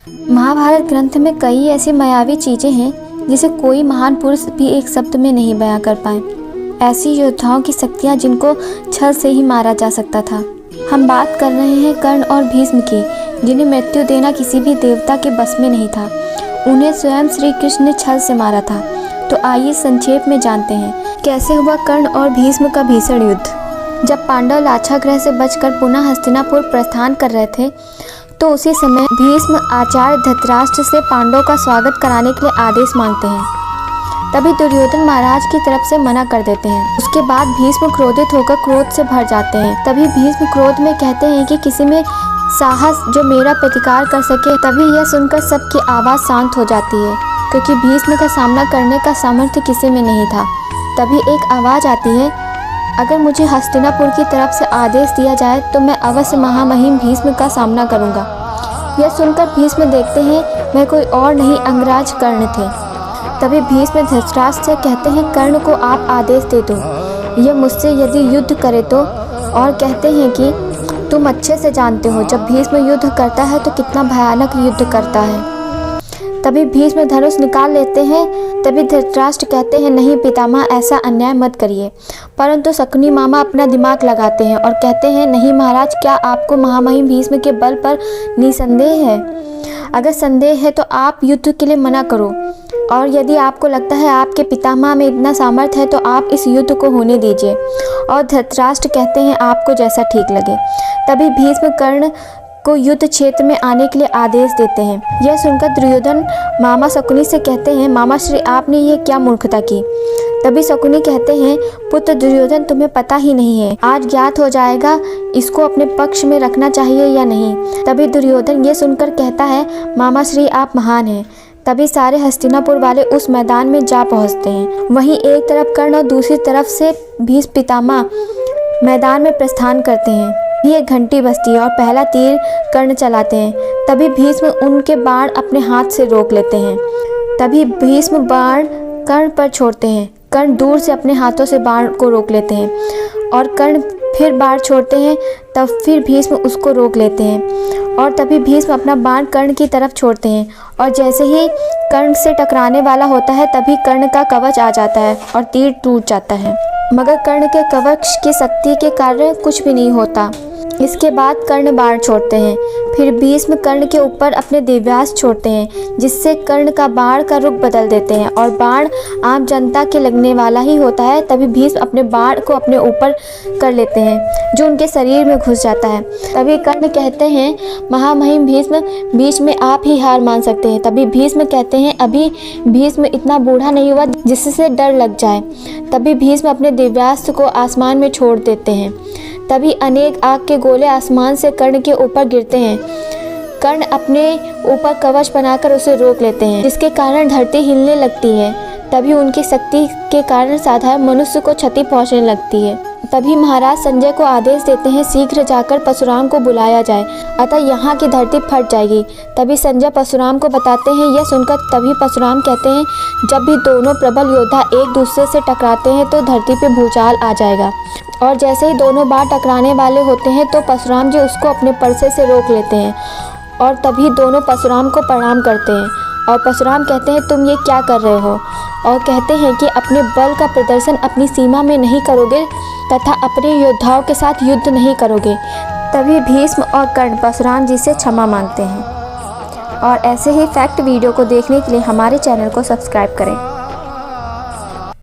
महाभारत ग्रंथ में कई ऐसी मायावी चीजें हैं जिसे कोई महान पुरुष भी एक शब्द में नहीं बयां कर पाए। ऐसी योद्धाओं की शक्तियां जिनको छल से ही मारा जा सकता था। हम बात कर रहे हैं कर्ण और भीष्म की, जिन्हें मृत्यु देना किसी भी देवता के बस में नहीं था। उन्हें स्वयं श्री कृष्ण ने छल से मारा था। तो आइए संक्षेप में जानते हैं कैसे हुआ कर्ण और भीष्म का भीषण युद्ध। जब पांडव लाक्षागृह से बचकर पुनः हस्तिनापुर प्रस्थान कर रहे थे तो उसी समय भीष्म आचार्य धृतराष्ट्र से पांडवों का स्वागत कराने के लिए आदेश मांगते हैं। तभी दुर्योधन महाराज की तरफ से मना कर देते हैं। उसके बाद भीष्म क्रोधित होकर क्रोध से भर जाते हैं। तभी भीष्म क्रोध में कहते हैं कि किसी में साहस जो मेरा प्रतिकार कर सके। तभी यह सुनकर सबकी आवाज़ शांत हो जाती है, क्योंकि भीष्म का सामना करने का सामर्थ्य किसी में नहीं था। तभी एक आवाज़ आती है, अगर मुझे हस्तिनापुर की तरफ से आदेश दिया जाए तो मैं अवश्य महामहिम भीष्म का सामना करूंगा। यह सुनकर भीष्म देखते हैं वह कोई और नहीं अंगराज कर्ण थे। तभी भीष्म धृतराष्ट्र से कहते हैं, कर्ण को आप आदेश दे दो, यह मुझसे यदि युद्ध करे तो। और कहते हैं कि तुम अच्छे से जानते हो जब भीष्म युद्ध करता है तो कितना भयानक युद्ध करता है। तभी भीष्म धनुष निकाल लेते हैं। तभी धृतराष्ट्र कहते हैं, नहीं पितामह, ऐसा अन्याय मत करिए। परंतु शकुनी मामा अपना दिमाग लगाते हैं और कहते हैं, नहीं महाराज, क्या आपको महामहिम भीष्म के बल पर निसंदेह है? अगर संदेह है तो आप युद्ध के लिए मना करो, और यदि आपको लगता है आपके पितामह में इतना सामर्थ्य है तो आप इस युद्ध को होने दीजिए। और धृतराष्ट्र कहते हैं, आपको जैसा ठीक लगे। तभी भीष्म कर्ण को युद्ध क्षेत्र में आने के लिए आदेश देते हैं। यह सुनकर दुर्योधन मामा शकुनी से कहते हैं, मामा श्री, आपने ये क्या मूर्खता की? तभी शकुनी कहते हैं, पुत्र दुर्योधन, तुम्हें पता ही नहीं है, आज ज्ञात हो जाएगा इसको अपने पक्ष में रखना चाहिए या नहीं। तभी दुर्योधन ये सुनकर कहता है, मामा श्री, आप महान हैं। तभी सारे हस्तिनापुर वाले उस मैदान में जा पहुंचते हैं। वहीं एक तरफ कर्ण और दूसरी तरफ से भीष्म पितामह मैदान में प्रस्थान करते हैं। ये घंटी बजती है और पहला तीर कर्ण चलाते हैं। तभी भीष्म उनके बाण अपने हाथ से रोक लेते हैं। तभी भीष्म बाण कर्ण पर छोड़ते हैं। कर्ण दूर से अपने हाथों से बाण को रोक लेते हैं और कर्ण फिर बाण छोड़ते हैं। तब फिर भीष्म उसको रोक लेते हैं और तभी भीष्म अपना बाण कर्ण की तरफ छोड़ते हैं और जैसे ही कर्ण से टकराने वाला होता है तभी कर्ण का कवच आ जाता है और तीर टूट जाता है। मगर कर्ण के कवच की शक्ति के कारण कुछ भी नहीं होता। इसके बाद कर्ण बाण छोड़ते हैं। फिर भीष्म कर्ण के ऊपर अपने दिव्यास्त्र छोड़ते हैं, जिससे कर्ण का बाण का रुख बदल देते हैं और बाण आम जनता के लगने वाला ही होता है। तभी भीष्म अपने बाण को अपने ऊपर कर लेते हैं, जो उनके शरीर में घुस जाता है। तभी कर्ण कहते हैं, महामहिम भीष्म, बीच में आप ही हार मान सकते हैं। तभी भीष्म कहते हैं, अभी भीष्म इतना बूढ़ा नहीं हुआ जिससे डर लग जाए। तभी भीष्म अपने दिव्यास्त्र को आसमान में छोड़ देते हैं। तभी अनेक आग के गोले आसमान से कर्ण के ऊपर गिरते हैं। कर्ण अपने ऊपर कवच बनाकर उसे रोक लेते हैं, जिसके कारण धरती हिलने लगती है। तभी उनकी शक्ति के कारण साधारण मनुष्य को क्षति पहुंचने लगती है। तभी महाराज संजय को आदेश देते हैं, शीघ्र जाकर परशुराम को बुलाया जाए, अतः यहाँ की धरती फट जाएगी। तभी संजय परशुराम को बताते हैं। यह सुनकर तभी परशुराम कहते हैं, जब भी दोनों प्रबल योद्धा एक दूसरे से टकराते हैं तो धरती पे भूचाल आ जाएगा। और जैसे ही दोनों बार टकराने वाले होते हैं तो परशुराम जी उसको अपने परसे से रोक लेते हैं और तभी दोनों परशुराम को प्रणाम करते हैं। और परशुराम कहते हैं, तुम ये क्या कर रहे हो? और कहते हैं कि अपने बल का प्रदर्शन अपनी सीमा में नहीं करोगे तथा अपने योद्धाओं के साथ युद्ध नहीं करोगे। तभी भीष्म और कर्ण परशुराम जी से क्षमा मांगते हैं। और ऐसे ही फैक्ट वीडियो को देखने के लिए हमारे चैनल को सब्सक्राइब करें।